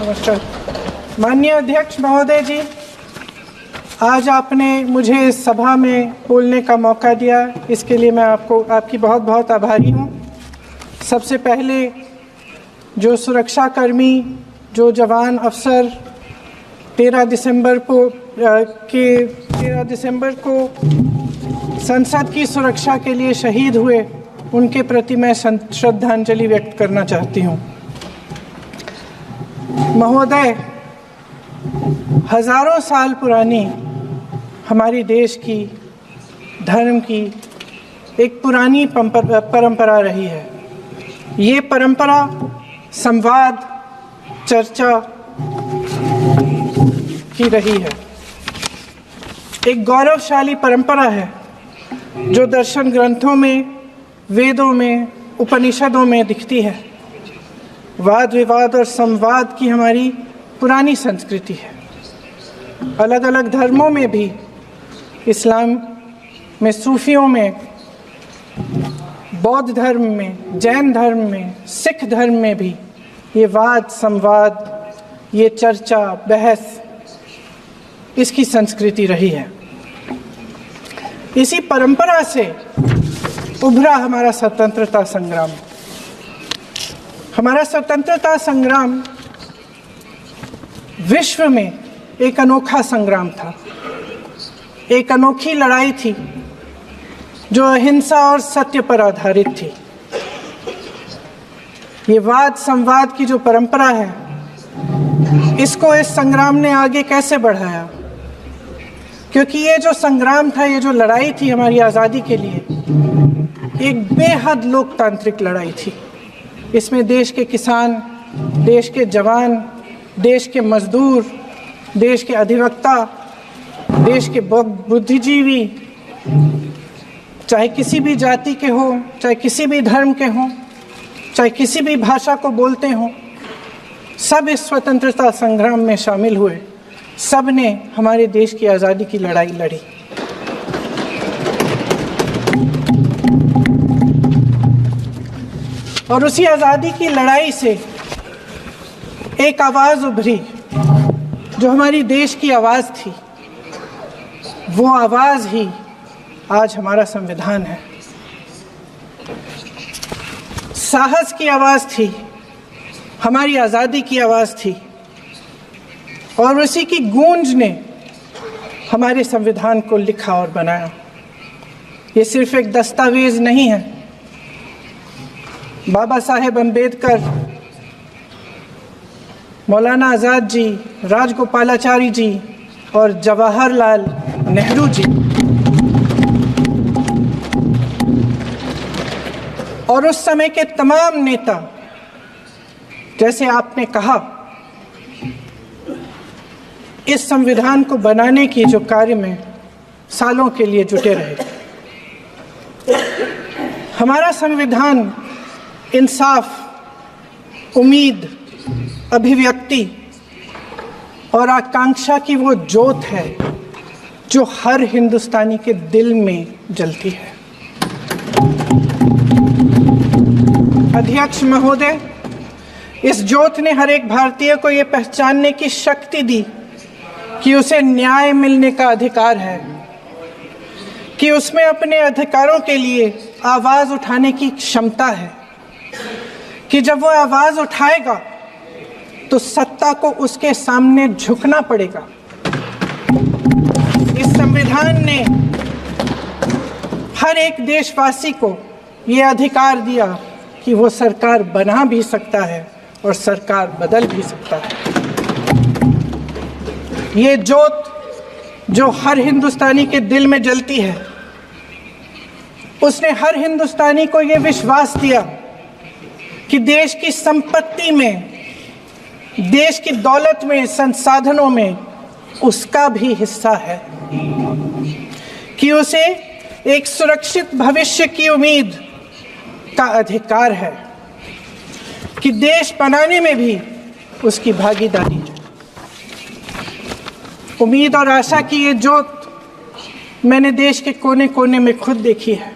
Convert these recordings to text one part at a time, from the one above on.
नमस्कार। माननीय अध्यक्ष महोदय जी, आज आपने मुझे इस सभा में बोलने का मौका दिया, इसके लिए मैं आपकी बहुत बहुत आभारी हूँ। सबसे पहले जो सुरक्षाकर्मी, जो जवान अफसर 13 दिसंबर को संसद की सुरक्षा के लिए शहीद हुए, उनके प्रति मैं श्रद्धांजलि व्यक्त करना चाहती हूँ। महोदय, हजारों साल पुरानी हमारी देश की, धर्म की एक पुरानी परंपरा रही है। ये परंपरा संवाद, चर्चा की रही है। एक गौरवशाली परंपरा है जो दर्शन ग्रंथों में, वेदों में, उपनिषदों में दिखती है। वाद विवाद और संवाद की हमारी पुरानी संस्कृति है। अलग अलग धर्मों में भी, इस्लाम में, सूफियों में, बौद्ध धर्म में, जैन धर्म में, सिख धर्म में भी ये वाद संवाद, ये चर्चा बहस, इसकी संस्कृति रही है। इसी परंपरा से उभरा हमारा स्वतंत्रता संग्राम। हमारा स्वतंत्रता संग्राम विश्व में एक अनोखा संग्राम था, एक अनोखी लड़ाई थी जो अहिंसा और सत्य पर आधारित थी। ये वाद संवाद की जो परंपरा है, इसको इस संग्राम ने आगे कैसे बढ़ाया? क्योंकि ये जो संग्राम था, ये जो लड़ाई थी हमारी आज़ादी के लिए, एक बेहद लोकतांत्रिक लड़ाई थी। इसमें देश के किसान, देश के जवान, देश के मजदूर, देश के अधिवक्ता, देश के बुद्धिजीवी, चाहे किसी भी जाति के हों, चाहे किसी भी धर्म के हों, चाहे किसी भी भाषा को बोलते हों, सब इस स्वतंत्रता संग्राम में शामिल हुए। सब ने हमारे देश की आज़ादी की लड़ाई लड़ी। और उसी आज़ादी की लड़ाई से एक आवाज़ उभरी जो हमारी देश की आवाज़ थी। वो आवाज़ ही आज हमारा संविधान है। साहस की आवाज़ थी, हमारी आज़ादी की आवाज़ थी, और उसी की गूंज ने हमारे संविधान को लिखा और बनाया। ये सिर्फ एक दस्तावेज नहीं है। बाबा साहेब अम्बेडकर, मौलाना आज़ाद जी, राजगोपालाचारी जी और जवाहरलाल नेहरू जी और उस समय के तमाम नेता, जैसे आपने कहा, इस संविधान को बनाने की जो कार्य में सालों के लिए जुटे रहे। हमारा संविधान इंसाफ, उम्मीद, अभिव्यक्ति और आकांक्षा की वो ज्योत है जो हर हिंदुस्तानी के दिल में जलती है। अध्यक्ष महोदय, इस ज्योत ने हर एक भारतीय को ये पहचानने की शक्ति दी कि उसे न्याय मिलने का अधिकार है, कि उसमें अपने अधिकारों के लिए आवाज़ उठाने की क्षमता है, कि जब वो आवाज़ उठाएगा तो सत्ता को उसके सामने झुकना पड़ेगा। इस संविधान ने हर एक देशवासी को ये अधिकार दिया कि वो सरकार बना भी सकता है और सरकार बदल भी सकता है। ये ज्योत जो हर हिंदुस्तानी के दिल में जलती है, उसने हर हिंदुस्तानी को ये विश्वास दिया कि देश की संपत्ति में, देश की दौलत में, संसाधनों में उसका भी हिस्सा है, कि उसे एक सुरक्षित भविष्य की उम्मीद का अधिकार है, कि देश बनाने में भी उसकी भागीदारी है। उम्मीद और आशा की ये ज्योत मैंने देश के कोने कोने में खुद देखी है।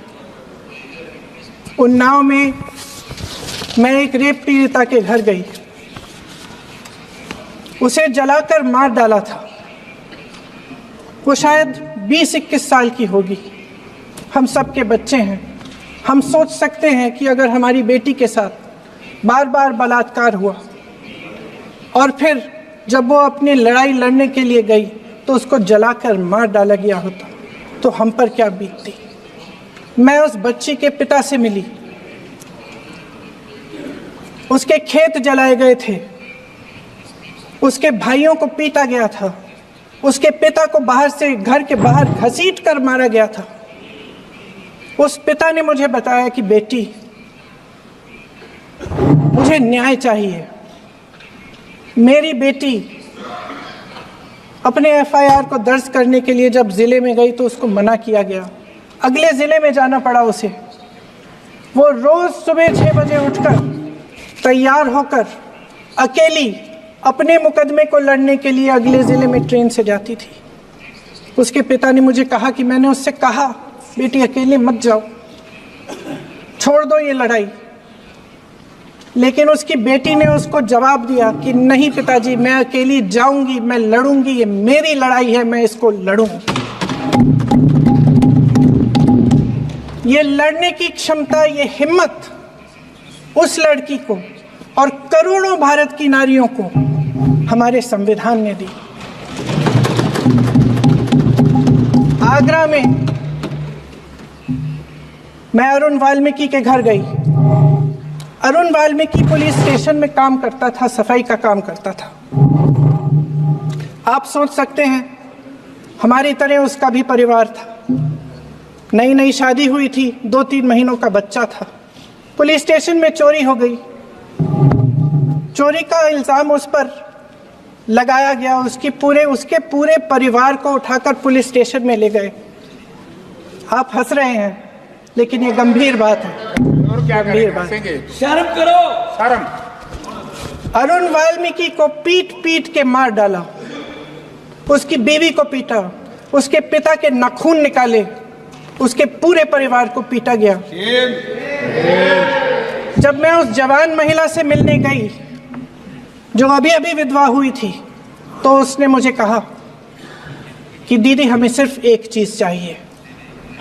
उन्नाव में मैं एक रेप पीड़िता के घर गई। उसे जलाकर मार डाला था। वो शायद 20-21 साल की होगी। हम सब के बच्चे हैं। हम सोच सकते हैं कि अगर हमारी बेटी के साथ बार बार बलात्कार हुआ और फिर जब वो अपनी लड़ाई लड़ने के लिए गई तो उसको जलाकर मार डाला गया होता तो हम पर क्या बीतती। मैं उस बच्ची के पिता से मिली। उसके खेत जलाए गए थे, उसके भाइयों को पीटा गया था, उसके पिता को बाहर से घर के बाहर घसीट कर मारा गया था। उस पिता ने मुझे बताया कि बेटी, मुझे न्याय चाहिए। मेरी बेटी अपने एफआईआर को दर्ज करने के लिए जब जिले में गई तो उसको मना किया गया। अगले जिले में जाना पड़ा उसे। वो रोज सुबह 6 बजे उठकर तैयार होकर अकेली अपने मुकदमे को लड़ने के लिए अगले जिले में ट्रेन से जाती थी। उसके पिता ने मुझे कहा कि मैंने उससे कहा, बेटी अकेले मत जाओ, छोड़ दो ये लड़ाई। लेकिन उसकी बेटी ने उसको जवाब दिया कि नहीं पिताजी, मैं अकेली जाऊंगी, मैं लड़ूंगी, ये मेरी लड़ाई है, मैं इसको लड़ूंगी। ये लड़ने की क्षमता, ये हिम्मत उस लड़की को और करोड़ों भारत की नारियों को हमारे संविधान ने दी। आगरा में मैं अरुण वाल्मीकि के घर गई। अरुण वाल्मीकि पुलिस स्टेशन में काम करता था, सफाई का काम करता था। आप सोच सकते हैं हमारी तरह उसका भी परिवार था। नई नई शादी हुई थी, 2-3 महीनों का बच्चा था। पुलिस स्टेशन में चोरी हो गई। चोरी का इल्जाम उस पर लगाया गया। उसके पूरे परिवार को उठाकर पुलिस स्टेशन में ले गए। आप हंस रहे हैं, लेकिन ये गंभीर बात है। और क्या गंभीर बात। शर्म करो, शर्म। अरुण वाल्मीकि को पीट पीट के मार डाला, उसकी बीवी को पीटा, उसके पिता के नाखून निकाले, उसके पूरे परिवार को पीटा गया। जब मैं उस जवान महिला से मिलने गई जो अभी अभी विधवा हुई थी, तो उसने मुझे कहा कि दीदी, हमें सिर्फ एक चीज चाहिए,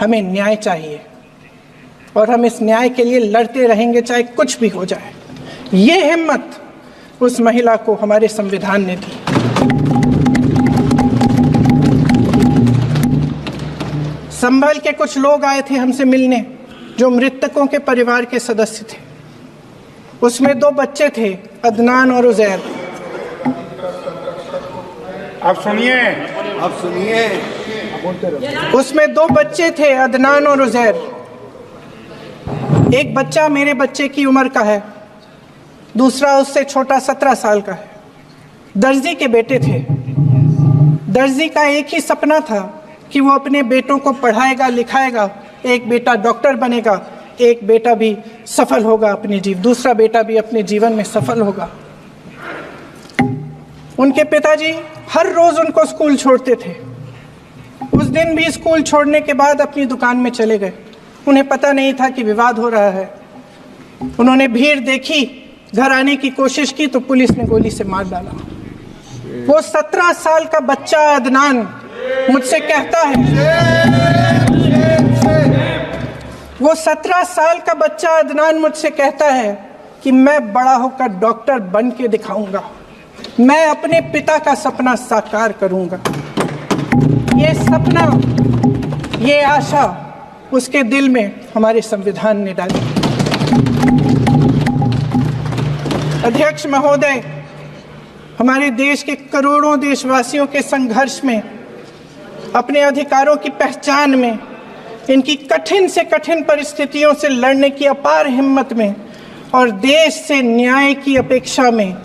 हमें न्याय चाहिए और हम इस न्याय के लिए लड़ते रहेंगे, चाहे कुछ भी हो जाए। ये हिम्मत उस महिला को हमारे संविधान ने दी। संभल के कुछ लोग आए थे हमसे मिलने जो मृतकों के परिवार के सदस्य थे। उसमें 2 बच्चे थे, अदनान और उजैर। अब सुनिए, उसमें 2 बच्चे थे, अदनान और उजैर। एक बच्चा मेरे बच्चे की उम्र का है, दूसरा उससे छोटा 17 साल का है। दर्जी के बेटे थे। दर्जी का एक ही सपना था कि वो अपने बेटों को पढ़ाएगा, लिखाएगा। एक बेटा डॉक्टर बनेगा, एक बेटा भी सफल होगा दूसरा बेटा भी अपने जीवन में सफल होगा। उनके पिताजी हर रोज उनको स्कूल छोड़ते थे। उस दिन भी स्कूल छोड़ने के बाद अपनी दुकान में चले गए। उन्हें पता नहीं था कि विवाद हो रहा है। उन्होंने भीड़ देखी, घर आने की कोशिश की तो पुलिस ने गोली से मार डाला। वो 17 साल का बच्चा अदनान मुझसे कहता है, वो 17 साल का बच्चा अदनान मुझसे कहता है कि मैं बड़ा होकर डॉक्टर बन के दिखाऊंगा, मैं अपने पिता का सपना साकार करूंगा। ये सपना, ये आशा उसके दिल में हमारे संविधान ने डाली। अध्यक्ष महोदय, हमारे देश के करोड़ों देशवासियों के संघर्ष में, अपने अधिकारों की पहचान में, इनकी कठिन से कठिन परिस्थितियों से लड़ने की अपार हिम्मत में और देश से न्याय की अपेक्षा में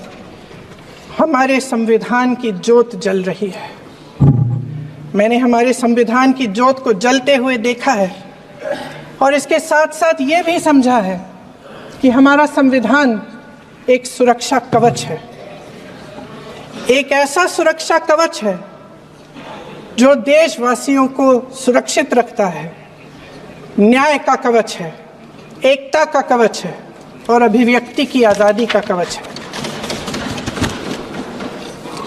हमारे संविधान की ज्योत जल रही है। मैंने हमारे संविधान की ज्योत को जलते हुए देखा है और इसके साथ साथ ये भी समझा है कि हमारा संविधान एक सुरक्षा कवच है। एक ऐसा सुरक्षा कवच है जो देशवासियों को सुरक्षित रखता है, न्याय का कवच है, एकता का कवच है और अभिव्यक्ति की आज़ादी का कवच है।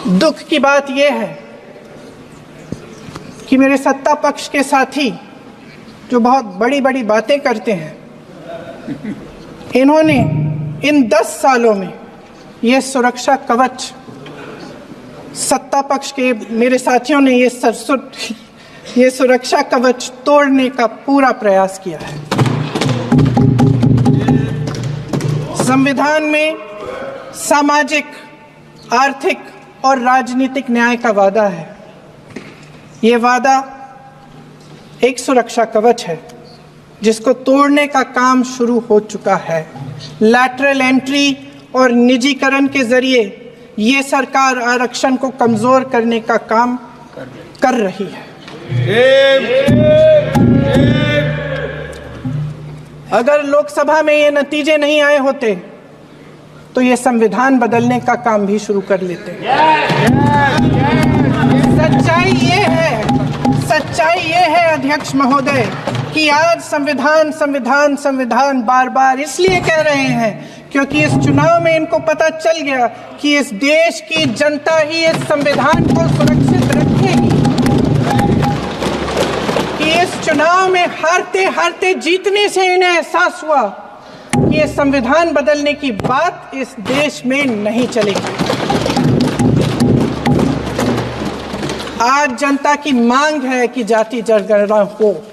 दुख की बात यह है कि मेरे सत्ता पक्ष के साथी जो बहुत बड़ी बड़ी बातें करते हैं, इन्होंने इन 10 सालों में ये सुरक्षा कवच, सत्ता पक्ष के मेरे साथियों ने ये सुरक्षा कवच तोड़ने का पूरा प्रयास किया है। संविधान में सामाजिक, आर्थिक और राजनीतिक न्याय का वादा है। ये वादा एक सुरक्षा कवच है जिसको तोड़ने का काम शुरू हो चुका है। लैटरल एंट्री और निजीकरण के जरिए ये सरकार आरक्षण को कमजोर करने का काम कर रही है। अगर लोकसभा में ये नतीजे नहीं आए होते तो ये संविधान बदलने का काम भी शुरू कर लेते। सच्चाई ये है अध्यक्ष महोदय कि आज संविधान बार बार इसलिए कह रहे हैं क्योंकि इस चुनाव में इनको पता चल गया कि इस देश की जनता ही इस संविधान को सुरक्षित रखेगी, कि इस चुनाव में हारते हारते जीतने से इन्हें एहसास हुआ कि ये संविधान बदलने की बात इस देश में नहीं चलेगी। आज जनता की मांग है कि जाति जनगणना हो।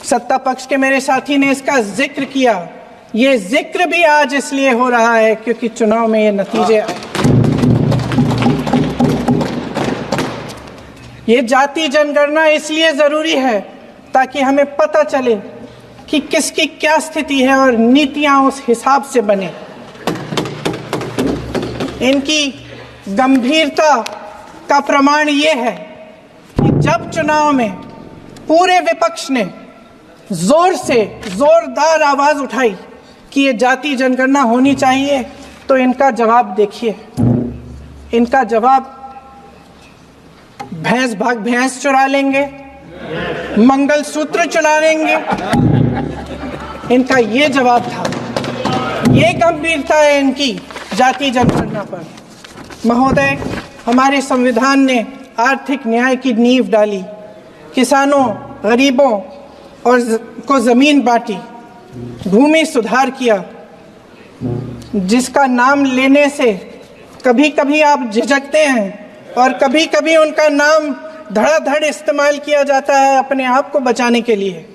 सत्ता पक्ष के मेरे साथी ने इसका जिक्र किया। ये जिक्र भी आज इसलिए हो रहा है क्योंकि चुनाव में ये नतीजे आए। ये जाति जनगणना इसलिए जरूरी है ताकि हमें पता चले कि किसकी क्या स्थिति है और नीतियां उस हिसाब से बने। इनकी गंभीरता का प्रमाण ये है कि जब चुनाव में पूरे विपक्ष ने जोरदार आवाज उठाई कि ये जाति जनगणना होनी चाहिए, तो इनका जवाब देखिए। इनका जवाब भैंस भाग भैंस चुरा लेंगे, मंगलसूत्र चुरा लेंगे, इनका ये जवाब था। ये गंभीरता है इनकी जाति जनगणना पर। महोदय, हमारे संविधान ने आर्थिक न्याय की नींव डाली, किसानों, गरीबों और को जमीन बांटी, भूमि सुधार किया, जिसका नाम लेने से कभी कभी आप झिझकते हैं और कभी कभी उनका नाम धड़ाधड़ इस्तेमाल किया जाता है अपने आप को बचाने के लिए।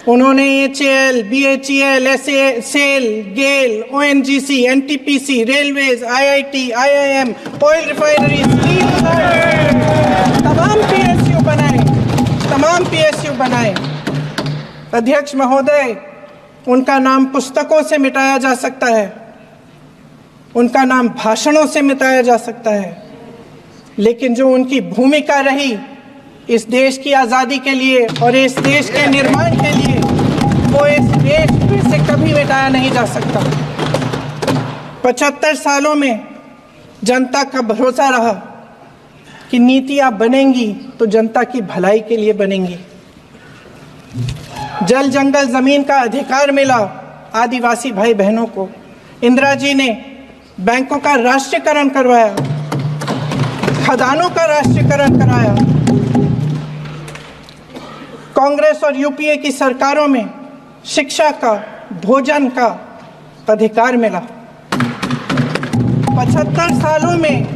उन्होंने HAL, BHEL, SAL, GAIL, ONGC, NTPC, railways, IIT, IIM, oil refinery, तमाम PSU बनाए। अध्यक्ष महोदय, उनका नाम पुस्तकों से मिटाया जा सकता है, उनका नाम भाषणों से मिटाया जा सकता है, लेकिन जो उनकी भूमिका रही इस देश की आज़ादी के लिए और इस देश के निर्माण के लिए, वो इस देश में से कभी मिटाया नहीं जा सकता। 75 सालों में जनता का भरोसा रहा कि नीतियां बनेंगी तो जनता की भलाई के लिए बनेंगी। जल जंगल जमीन का अधिकार मिला आदिवासी भाई बहनों को। इंदिरा जी ने बैंकों का राष्ट्रीयकरण करवाया, खदानों का राष्ट्रीयकरण कराया। कांग्रेस और यूपीए की सरकारों में शिक्षा का, भोजन का अधिकार मिला। 75 सालों में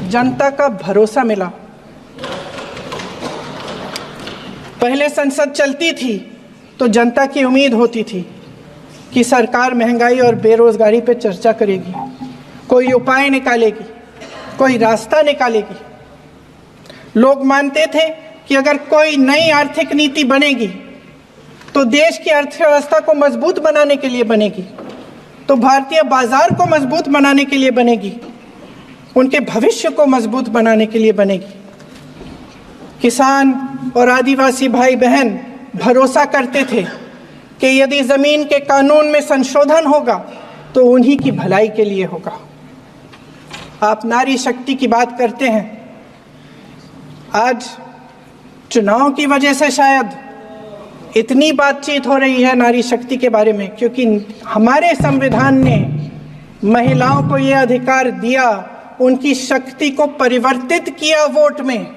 जनता का भरोसा मिला। पहले संसद चलती थी तो जनता की उम्मीद होती थी कि सरकार महंगाई और बेरोजगारी पर चर्चा करेगी, कोई उपाय निकालेगी, कोई रास्ता निकालेगी। लोग मानते थे कि अगर कोई नई आर्थिक नीति बनेगी तो देश की अर्थव्यवस्था को मजबूत बनाने के लिए बनेगी, तो भारतीय बाजार को मजबूत बनाने के लिए बनेगी, उनके भविष्य को मजबूत बनाने के लिए बनेगी। किसान और आदिवासी भाई बहन भरोसा करते थे कि यदि जमीन के कानून में संशोधन होगा तो उन्हीं की भलाई के लिए होगा। आप नारी शक्ति की बात करते हैं। आज चुनाव की वजह से शायद इतनी बातचीत हो रही है नारी शक्ति के बारे में, क्योंकि हमारे संविधान ने महिलाओं को ये अधिकार दिया उनकी शक्ति को परिवर्तित किया वोट में,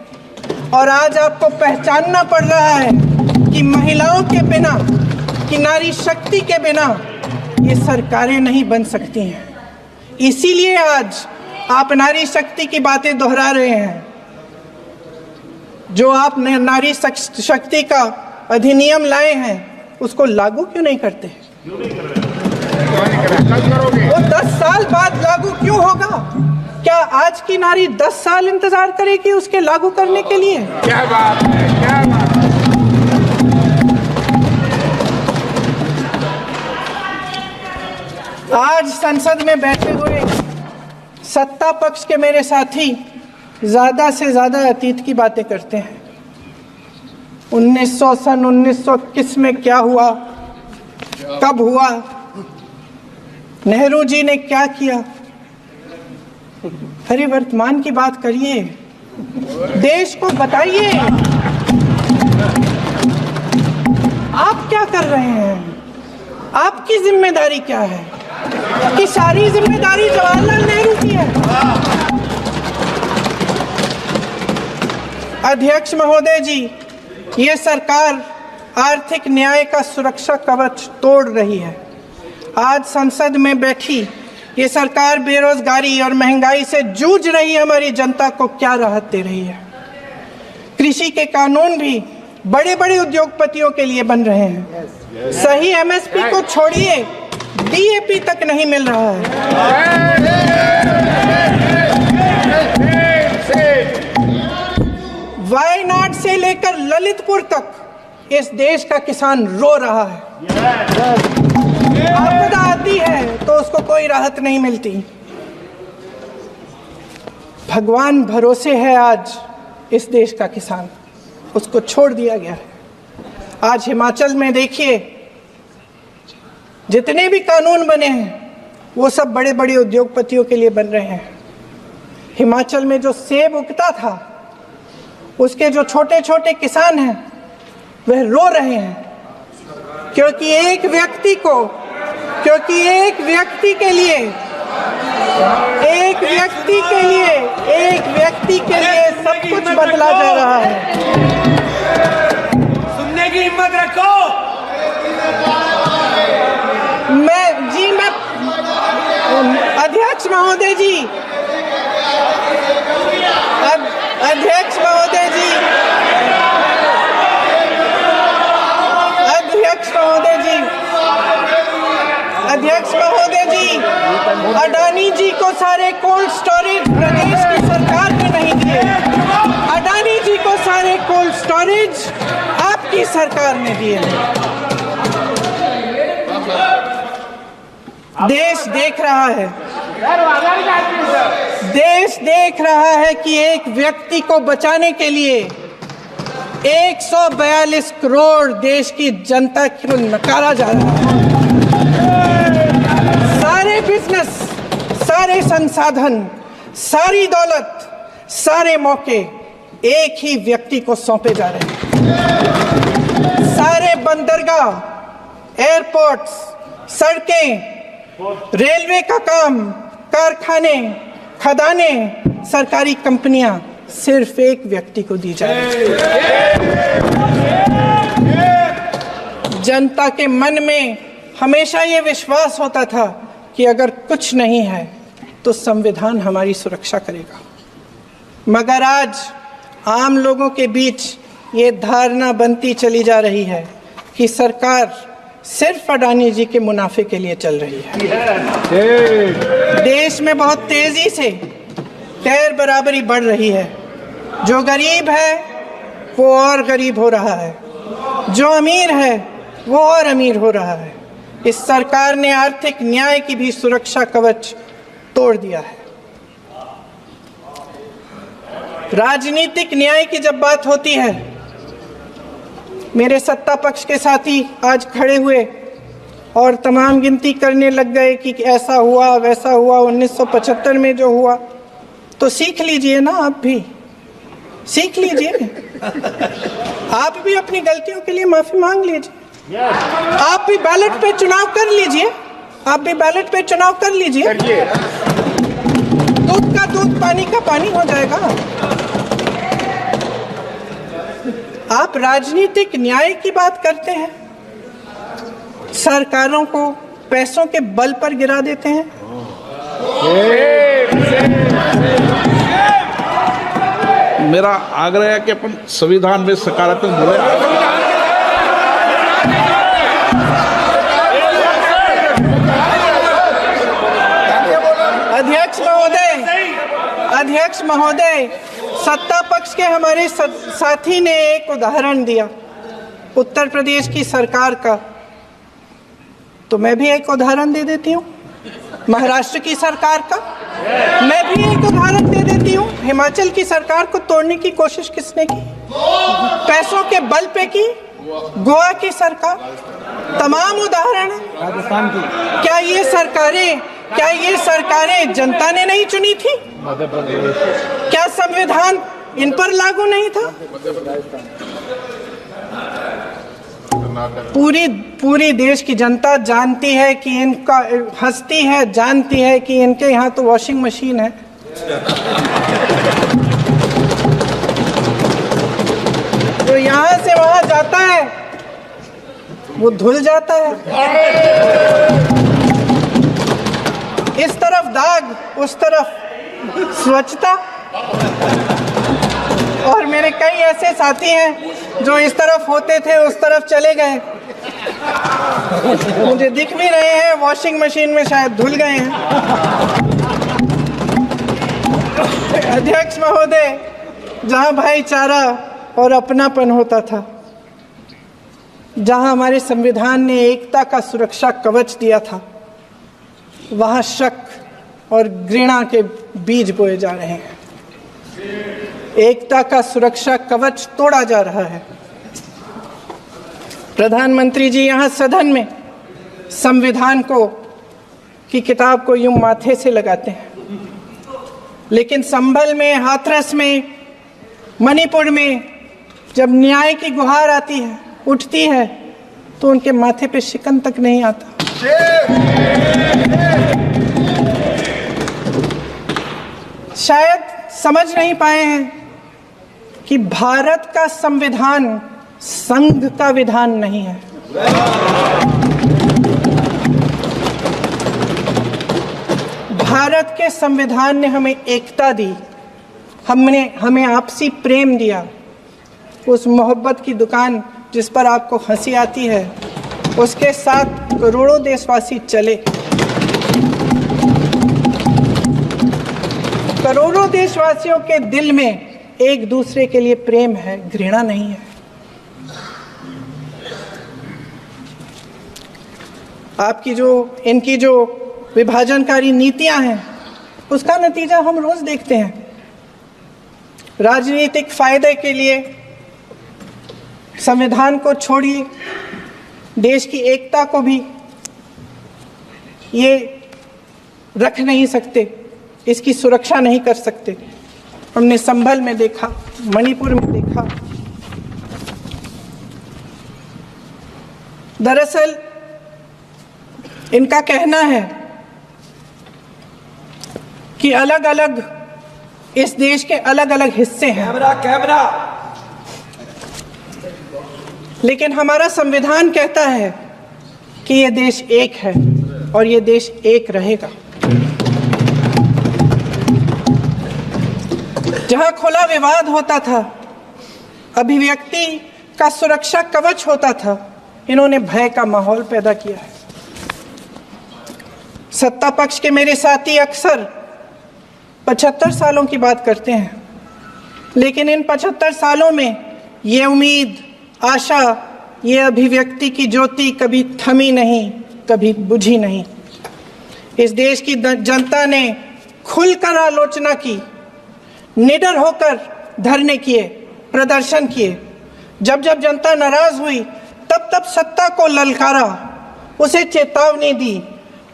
और आज आपको पहचानना पड़ रहा है कि महिलाओं के बिना, कि नारी शक्ति के बिना ये सरकारें नहीं बन सकती हैं। इसीलिए आज आप नारी शक्ति की बातें दोहरा रहे हैं। जो आप नारी शक्ति का अधिनियम लाए हैं उसको लागू क्यों नहीं करते? वो 10 साल बाद लागू क्यों होगा? क्या आज की नारी 10 साल इंतजार करेगी उसके लागू करने के लिए? क्या बात है, क्या बात है। आज संसद में बैठे हुए सत्ता पक्ष के मेरे साथी ज्यादा से ज्यादा अतीत की बातें करते हैं। 1921 में क्या हुआ, कब हुआ, नेहरू जी ने क्या किया। अरे वर्तमान की बात करिए, देश को बताइए आप क्या कर रहे हैं, आपकी जिम्मेदारी क्या है? कि सारी जिम्मेदारी जवाहरलाल नेहरू की है। अध्यक्ष महोदय जी, ये सरकार आर्थिक न्याय का सुरक्षा कवच तोड़ रही है। आज संसद में बैठी ये सरकार बेरोजगारी और महंगाई से जूझ रही हमारी जनता को क्या राहत दे रही है? कृषि के कानून भी बड़े बड़े उद्योगपतियों के लिए बन रहे हैं। सही एमएसपी को छोड़िए, डीएपी तक नहीं मिल रहा है। वायनाड से लेकर ललितपुर तक इस देश का किसान रो रहा है। आपदा आती है तो उसको कोई राहत नहीं मिलती। भगवान भरोसे है आज इस देश का किसान, उसको छोड़ दिया गया है। आज हिमाचल में देखिए, जितने भी कानून बने हैं वो सब बड़े बड़े उद्योगपतियों के लिए बन रहे हैं। हिमाचल में जो सेब उगता था उसके जो छोटे छोटे किसान हैं वह रो रहे हैं, क्योंकि एक व्यक्ति के लिए सब कुछ बदला जा रहा है। सुनने की हिम्मत रखो। मैं अध्यक्ष महोदय जी, अध्यक्ष महोदय जी, अडानी जी को सारे कोल्ड स्टोरेज प्रदेश की सरकार ने नहीं दिए। अडानी जी को सारे कोल्ड स्टोरेज आपकी सरकार ने दिए। देश देख रहा है कि एक व्यक्ति को बचाने के लिए 142 करोड़ देश की जनता को नकारा जा रहा है। सारे बिजनेस, सारे संसाधन, सारी दौलत, सारे मौके एक ही व्यक्ति को सौंपे जा रहे हैं। सारे बंदरगाह, एयरपोर्ट्स, सड़कें, रेलवे का काम, कारखाने, खदाने, सरकारी कंपनियां सिर्फ एक व्यक्ति को दी जा रही है। जनता के मन में हमेशा ये विश्वास होता था कि अगर कुछ नहीं है तो संविधान हमारी सुरक्षा करेगा, मगर आज आम लोगों के बीच ये धारणा बनती चली जा रही है कि सरकार सिर्फ अडानी जी के मुनाफे के लिए चल रही है। देश में बहुत तेजी से गैर बराबरी बढ़ रही है। जो गरीब है वो और गरीब हो रहा है, जो अमीर है वो और अमीर हो रहा है। इस सरकार ने आर्थिक न्याय की भी सुरक्षा कवच तोड़ दिया है। राजनीतिक न्याय की जब बात होती है, मेरे सत्ता पक्ष के साथी आज खड़े हुए और तमाम गिनती करने लग गए कि ऐसा हुआ वैसा हुआ, 1975 में जो हुआ। तो सीख लीजिए ना, आप भी सीख लीजिए। आप भी अपनी गलतियों के लिए माफी मांग लीजिए। आप भी बैलेट पे चुनाव कर लीजिए। दूध का दूध पानी का पानी हो जाएगा। आप राजनीतिक न्याय की बात करते हैं, सरकारों को पैसों के बल पर गिरा देते हैं। मेरा आग्रह है कि अपन संविधान में सकारात्मक बोले। अध्यक्ष महोदय, सत्ता पक्ष के हमारे साथी ने एक उदाहरण दिया उत्तर प्रदेश की सरकार का, तो मैं भी एक उदाहरण दे देती हूँ महाराष्ट्र की सरकार का। मैं भी एक उदाहरण दे देती हूँ हिमाचल की सरकार को तोड़ने की कोशिश किसने की, पैसों के बल पे की, गोवा की सरकार। तमाम उदाहरण है। राजस्थान की क्या ये सरकारें जनता ने नहीं चुनी थी? क्या संविधान इन पर लागू नहीं था? पूरी देश की जनता जानती है कि इनका हंसती है, जानती है कि इनके यहाँ तो वॉशिंग मशीन है। जो यहाँ से वहाँ जाता है वो धुल जाता है। इस तरफ दाग, उस तरफ स्वच्छता। और मेरे कई ऐसे साथी हैं जो इस तरफ होते थे उस तरफ चले गए, मुझे दिख भी रहे हैं, वॉशिंग मशीन में शायद धुल गए हैं। अध्यक्ष महोदय, जहां भाईचारा और अपनापन होता था, जहां हमारे संविधान ने एकता का सुरक्षा कवच दिया था, वहां शक और घृणा के बीज बोए जा रहे हैं। एकता का सुरक्षा कवच तोड़ा जा रहा है। प्रधानमंत्री जी यहाँ सदन में संविधान की किताब को यूं माथे से लगाते हैं, लेकिन संभल में, हाथरस में, मणिपुर में जब न्याय की गुहार आती है, उठती है, तो उनके माथे पे शिकन तक नहीं आता। शायद समझ नहीं पाए हैं कि भारत का संविधान संघ का विधान नहीं है। भारत के संविधान ने हमें एकता दी, हमें आपसी प्रेम दिया। उस मोहब्बत की दुकान जिस पर आपको हंसी आती है, उसके साथ करोड़ों देशवासी चले। करोड़ों देशवासियों के दिल में एक दूसरे के लिए प्रेम है, घृणा नहीं है। इनकी जो विभाजनकारी नीतियां हैं, उसका नतीजा हम रोज देखते हैं। राजनीतिक फायदे के लिए संविधान को छोड़िए, देश की एकता को भी ये रख नहीं सकते, इसकी सुरक्षा नहीं कर सकते। हमने संभल में देखा, मणिपुर में देखा। दरअसल इनका कहना है कि अलग अलग इस देश के अलग अलग हिस्से हैं, कैमरा लेकिन हमारा संविधान कहता है कि ये देश एक है और ये देश एक रहेगा। जहां खुला विवाद होता था, अभिव्यक्ति का सुरक्षा कवच होता था, इन्होंने भय का माहौल पैदा किया है। सत्ता पक्ष के मेरे साथी अक्सर 75 सालों की बात करते हैं, लेकिन इन 75 सालों में ये उम्मीद, आशा, ये अभिव्यक्ति की ज्योति कभी थमी नहीं, कभी बुझी नहीं। इस देश की जनता ने खुलकर आलोचना की, निडर होकर धरने किए, प्रदर्शन किए। जब जब जनता नाराज हुई, तब तब सत्ता को ललकारा, उसे चेतावनी दी,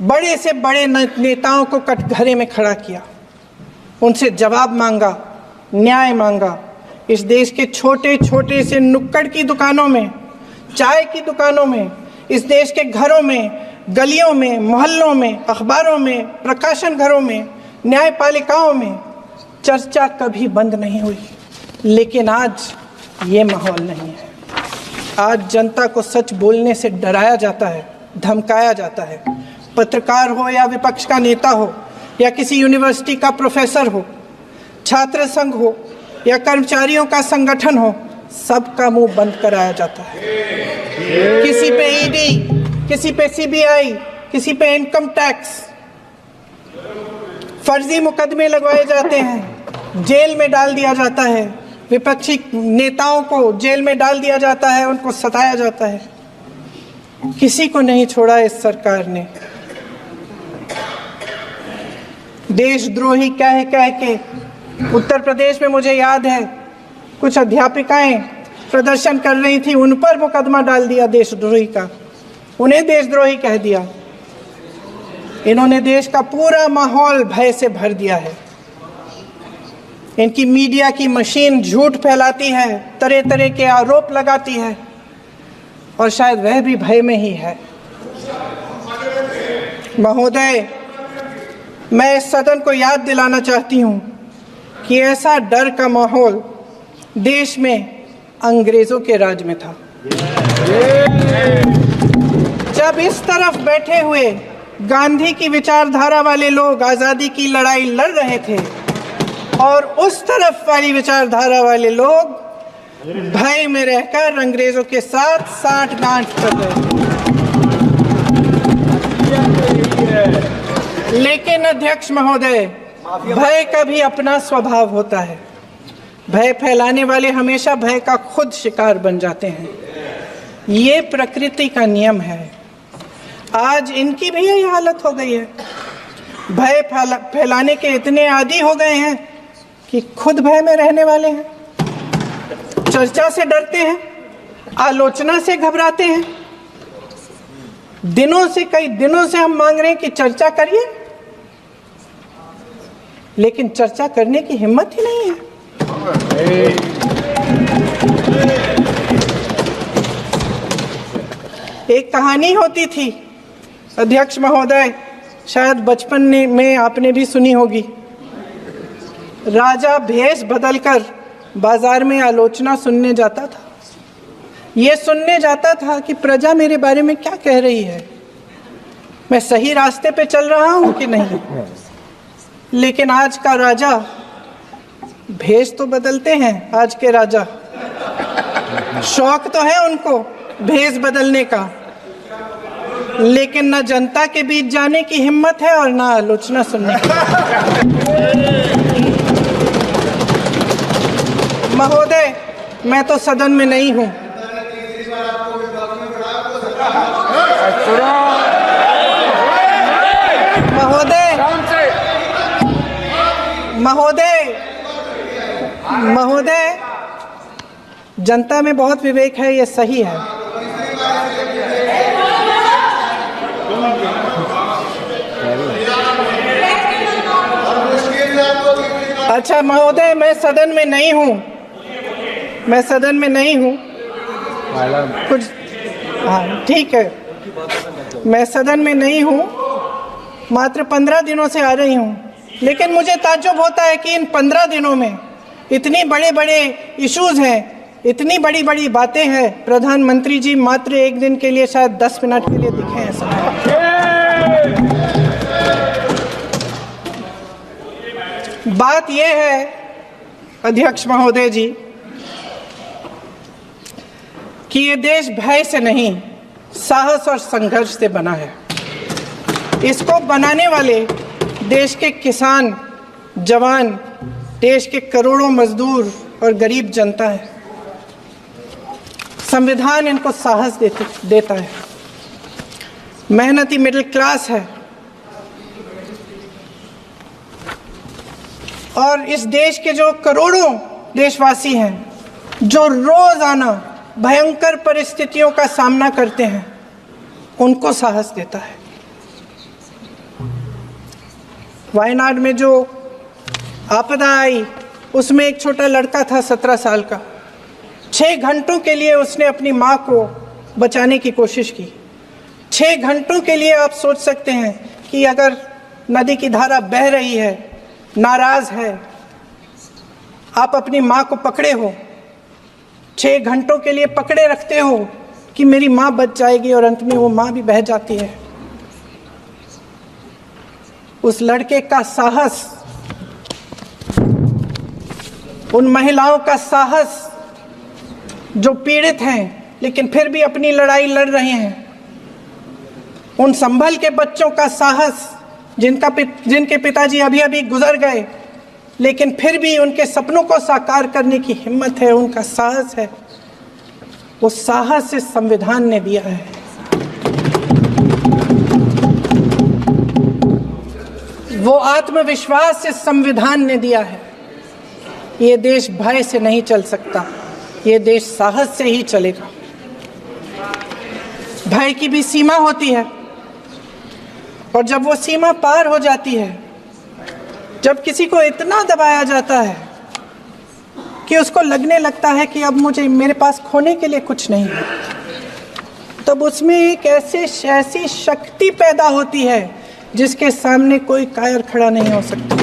बड़े से बड़े नेताओं को कटघरे में खड़ा किया, उनसे जवाब मांगा, न्याय मांगा। इस देश के छोटे छोटे से नुक्कड़ की दुकानों में, चाय की दुकानों में, इस देश के घरों में, गलियों में, मोहल्लों में, अखबारों में, प्रकाशन घरों में, न्यायपालिकाओं में चर्चा कभी बंद नहीं हुई, लेकिन आज ये माहौल नहीं है। आज जनता को सच बोलने से डराया जाता है, धमकाया जाता है। पत्रकार हो या विपक्ष का नेता हो या किसी यूनिवर्सिटी का प्रोफेसर हो, छात्र संघ हो या कर्मचारियों का संगठन हो, सबका मुंह बंद कराया जाता है। किसी पे ईडी, किसी पे सीबीआई, किसी पे इनकम टैक्स, फर्जी मुकदमे लगवाए जाते हैं, जेल में डाल दिया जाता है। विपक्षी नेताओं को जेल में डाल दिया जाता है, उनको सताया जाता है। किसी को नहीं छोड़ा इस सरकार ने। देशद्रोही कह के उत्तर प्रदेश में मुझे याद है कुछ अध्यापिकाएं प्रदर्शन कर रही थी, उन पर मुकदमा डाल दिया देशद्रोही का, उन्हें देशद्रोही कह दिया। इन्होंने देश का पूरा माहौल भय से भर दिया है। इनकी मीडिया की मशीन झूठ फैलाती है, तरह तरह के आरोप लगाती है, और शायद वह भी भय में ही है। महोदय, मैं इस सदन को याद दिलाना चाहती हूं कि ऐसा डर का माहौल देश में अंग्रेजों के राज में था। जब इस तरफ बैठे हुए गांधी की विचारधारा वाले लोग आज़ादी की लड़ाई लड़ रहे थे और उस तरफ वाली विचारधारा वाले लोग भय में रहकर अंग्रेजों के साथ साठ-गांठ कर रहे थे। लेकिन अध्यक्ष महोदय, भय का भी अपना स्वभाव होता है। भय फैलाने वाले हमेशा भय का खुद शिकार बन जाते हैं। ये प्रकृति का नियम है। आज इनकी भी यही हालत हो गई है। भय फैलाने के इतने आदी हो गए हैं कि खुद भय में रहने वाले हैं। चर्चा से डरते हैं, आलोचना से घबराते हैं। कई दिनों से हम मांग रहे हैं कि चर्चा करिए, लेकिन चर्चा करने की हिम्मत ही नहीं है। एक कहानी होती थी अध्यक्ष महोदय, शायद बचपन में आपने भी सुनी होगी। राजा भेष बदलकर बाजार में आलोचना सुनने जाता था। ये सुनने जाता था कि प्रजा मेरे बारे में क्या कह रही है, मैं सही रास्ते पे चल रहा हूं कि नहीं। लेकिन आज का राजा, भेष तो बदलते हैं आज के राजा, शौक तो है उनको भेष बदलने का, लेकिन न जनता के बीच जाने की हिम्मत है और न आलोचना सुनने की। महोदय, मैं तो सदन में नहीं हूं। महोदय, जनता में बहुत विवेक है, ये सही है। अच्छा महोदय, मैं सदन में नहीं हूँ, कुछ हाँ ठीक है, मैं सदन में नहीं हूँ, मात्र 15 दिनों से आ रही हूँ। लेकिन मुझे ताज्जुब होता है कि इन 15 दिनों में इतनी बड़े इश्यूज हैं, इतनी बड़ी बातें हैं, प्रधानमंत्री जी मात्र एक दिन के लिए, शायद 10 मिनट के लिए दिखे हैं सब। बात यह है अध्यक्ष महोदय जी कि ये देश भय से नहीं, साहस और संघर्ष से बना है। इसको बनाने वाले देश के किसान, जवान, देश के करोड़ों मजदूर और गरीब जनता है। संविधान इनको साहस देता है। मेहनती मिडिल क्लास है। और इस देश के जो करोड़ों देशवासी हैं, जो रोजाना भयंकर परिस्थितियों का सामना करते हैं, उनको साहस देता है। वायनाड में जो आपदा आई, उसमें एक छोटा लड़का था 17 साल का। 6 घंटों के लिए उसने अपनी माँ को बचाने की कोशिश की। 6 घंटों के लिए आप सोच सकते हैं कि अगर नदी की धारा बह रही है, नाराज है, आप अपनी माँ को पकड़े हो, 6 घंटों के लिए पकड़े रखते हो कि मेरी माँ बच जाएगी, और अंत में वो माँ भी बह जाती है। उस लड़के का साहस, उन महिलाओं का साहस जो पीड़ित हैं लेकिन फिर भी अपनी लड़ाई लड़ रहे हैं, उन संभल के बच्चों का साहस जिनके पिताजी अभी अभी गुजर गए लेकिन फिर भी उनके सपनों को साकार करने की हिम्मत है, उनका साहस है, वो साहस इस संविधान ने दिया है। वो आत्मविश्वास इस संविधान ने दिया है। ये देश भय से नहीं चल सकता, ये देश साहस से ही चलेगा। भय की भी सीमा होती है, और जब वो सीमा पार हो जाती है, जब किसी को इतना दबाया जाता है कि उसको लगने लगता है कि अब मेरे पास खोने के लिए कुछ नहीं है, तब उसमें एक ऐसी शक्ति पैदा होती है जिसके सामने कोई कायर खड़ा नहीं हो सकता।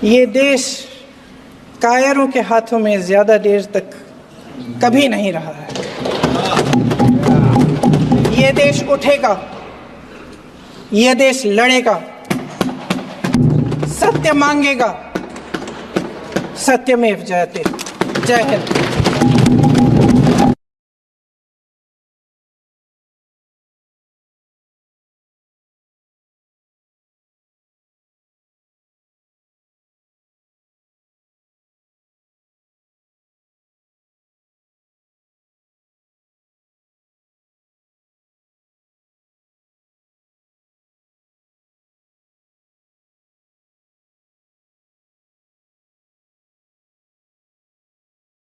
ये देश कायरों के हाथों में ज्यादा देर तक कभी नहीं रहा है। ये देश उठेगा, ये देश लड़ेगा, सत्य मांगेगा, सत्यमेव जयते। जय हिंद।